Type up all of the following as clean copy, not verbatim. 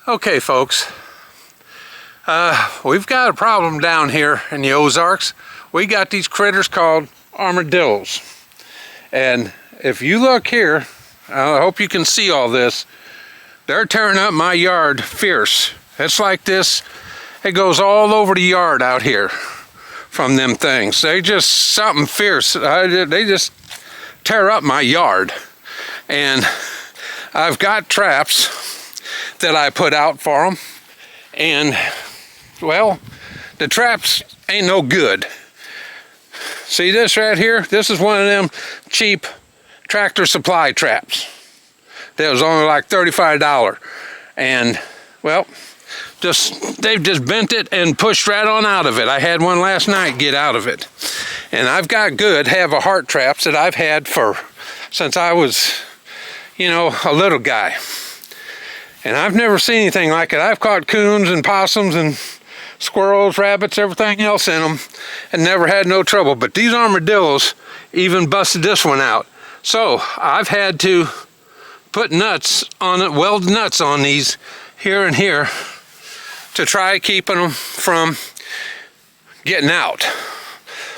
Okay, folks, we've got a problem down here in the Ozarks. We got these critters called armadillos. And if you look here, I hope you can see all this, they're tearing up my yard fierce. It's like this, it goes all over the yard out here from them things. They just something fierce. They just tear up my yard. And I've got traps that I put out for them, and well, the traps ain't no good. See this right here? This is one of them cheap Tractor Supply traps that was only like $35, and well, they've just bent it and pushed right on out of it. I had one last night get out of it, and I've got good heart traps that I've had since I was, a little guy. And I've never seen anything like it. I've caught coons and possums and squirrels, rabbits, everything else in them, and never had no trouble. But these armadillos even busted this one out. So I've had to put nuts on it, weld nuts on these here and here to try keeping them from getting out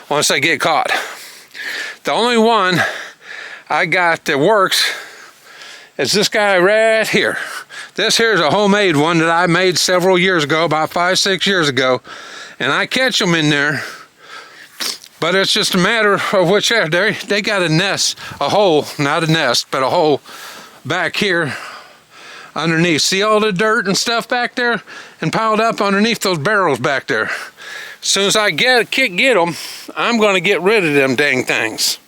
once they get caught. The only one I got that works is this guy right here. This here is a homemade one that I made several years ago, about 5-6 years ago, and I catch them in there, but it's just a matter of which they got a nest, a hole, not a nest, but a hole back here underneath. See all the dirt and stuff back there and piled up underneath those barrels back there. As soon as I get them, I'm going to get rid of them dang things.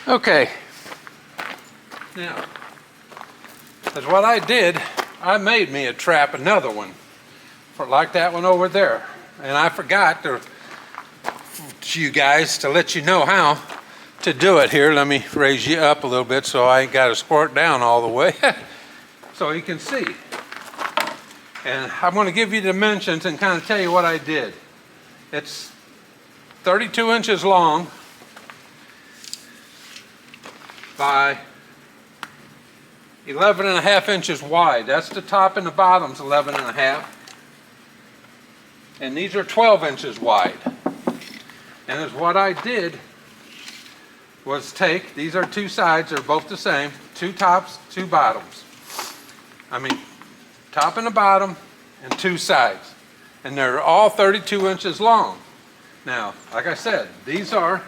Okay. Now, that's what I did. I made me a trap, another one, like that one over there. And I forgot to you guys to let you know how to do it here. Let me raise you up a little bit so I ain't got to squirt down all the way so you can see. And I'm going to give you dimensions and kind of tell you what I did. It's 32 inches long by 11.5 inches wide. That's the top and the bottom's 11.5. And these are 12 inches wide. And as what I did was take, these are two sides, they're both the same, two tops, two bottoms. I mean, top and the bottom and two sides. And they're all 32 inches long. Now, like I said, these are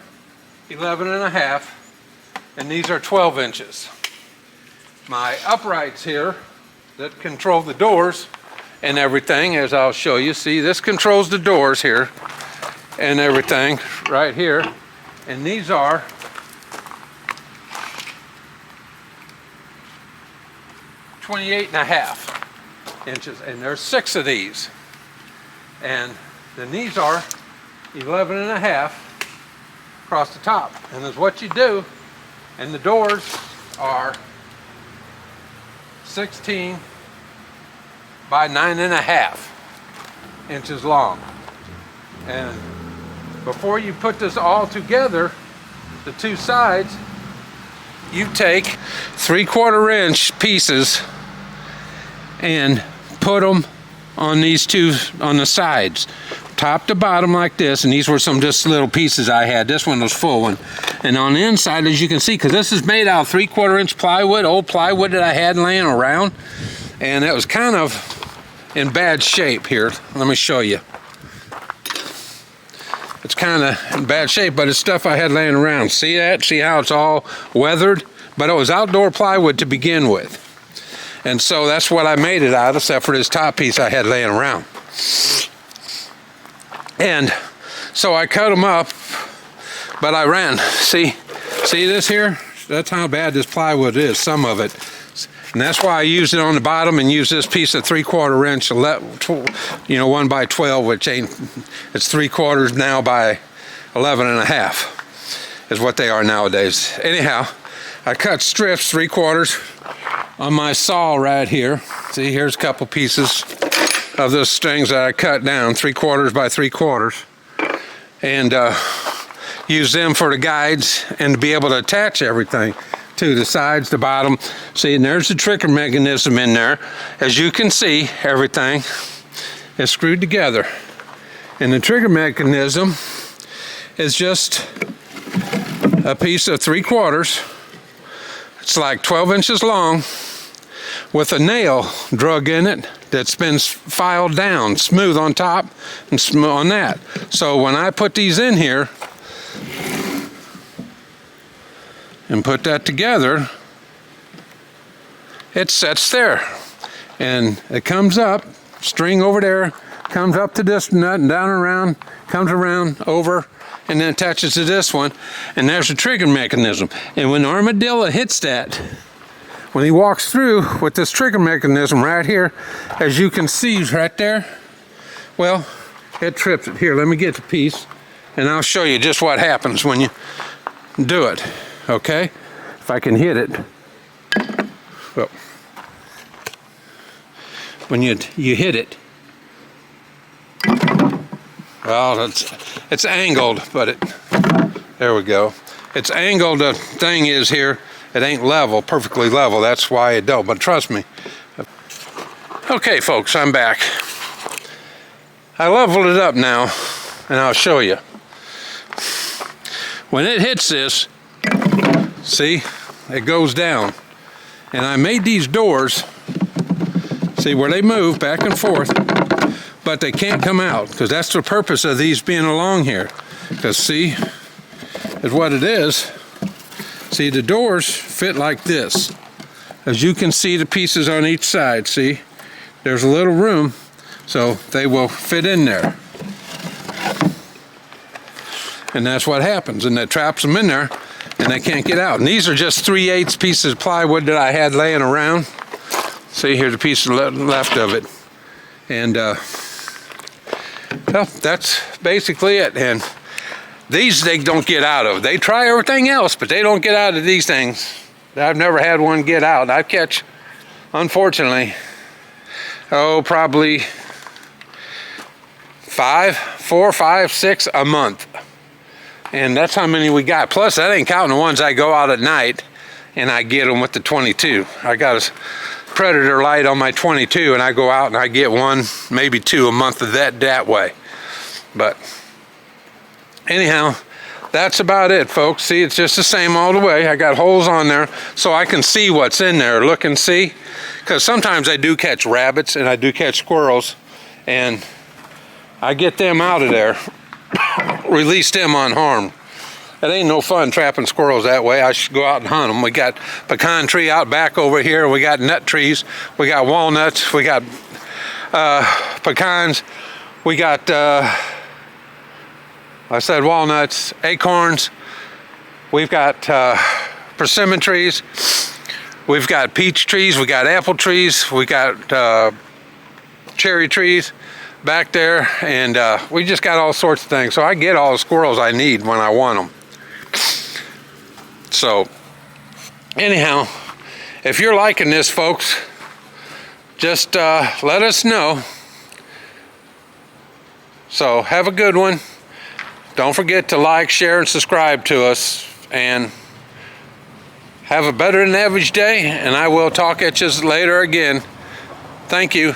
11.5 and these are 12 inches. My uprights here that control the doors and everything, as I'll show you. See, this controls the doors here and everything right here. And these are 28.5 inches, and there's 6 of these. And then these are 11.5 across the top. And that's what you do. And the doors are 16 by 9.5 inches long. And before you put this all together, the two sides, you take 3/4 inch pieces and put them on these two on the sides, top to bottom like this. And these were some just little pieces I had. This one was full one. And on the inside, as you can see, because this is made out of 3/4 inch plywood, old plywood that I had laying around, and it was kind of in bad shape here. Let me show you. It's kind of in bad shape, but it's stuff I had laying around. See that? See how it's all weathered? But it was outdoor plywood to begin with. And so that's what I made it out of, except for this top piece I had laying around. And so I cut them up, but I ran. See this here? That's how bad this plywood is, some of it. And that's why I used it on the bottom and used this piece of 3/4 inch, 1 by 12, which ain't, it's 3/4 now by 11.5 is what they are nowadays. Anyhow, I cut strips 3/4 on my saw right here. See, here's a couple pieces of those strings that I cut down, 3/4 by 3/4, and use them for the guides and to be able to attach everything to the sides, the bottom. See, and there's the trigger mechanism in there. As you can see, everything is screwed together. And the trigger mechanism is just a piece of 3/4. It's like 12 inches long with a nail drug in it that's been filed down, smooth on top and smooth on that. So when I put these in here and put that together, it sets there. And it comes up, string over there, comes up to this nut and down and around, comes around, over, and then attaches to this one. And there's the trigger mechanism. And when the Armadillo hits that, when he walks through with this trigger mechanism right here, as you can see right there, well, it trips it. Here, let me get the piece, and I'll show you just what happens when you do it, okay? If I can hit it. Well, when you hit it, well, it's angled, but there we go. It's angled, the thing is here, it ain't level, perfectly level. That's why it don't, but trust me. Okay, folks, I'm back. I leveled it up now, and I'll show you. When it hits this, see, it goes down. And I made these doors, see where they move back and forth, but they can't come out, because that's the purpose of these being along here. Because see, is what it is. See, the doors fit like this. As you can see, the pieces on each side, see? There's a little room, so they will fit in there. And that's what happens, and that traps them in there, and they can't get out. And these are just 3/8 pieces of plywood that I had laying around. See, here's a piece left of it. And, well, that's basically it. And these they don't get out of. They try everything else, but they don't get out of these things. I've never had one get out. I catch, unfortunately, probably 4, 5, 6 a month. And that's how many we got. Plus, that ain't counting the ones I go out at night and I get them with the 22. I got a predator light on my 22, and I go out and I get 1, maybe 2 a month of that way. But anyhow, that's about it, folks. See, it's just the same all the way. I got holes on there so I can see what's in there. Look and see. Because sometimes I do catch rabbits and I do catch squirrels, and I get them out of there, release them unharmed. It ain't no fun trapping squirrels that way. I should go out and hunt them. We got pecan tree out back over here. We got nut trees. We got walnuts. We got pecans. We got I said walnuts, acorns. We've got persimmon trees. We've got peach trees. We got apple trees. We got cherry trees back there, and we just got all sorts of things. So I get all the squirrels I need when I want them. So anyhow, if you're liking this, folks, just let us know. So have a good one. Don't forget to like, share, and subscribe to us, and have a better than average day, and I will talk at you later again. Thank you.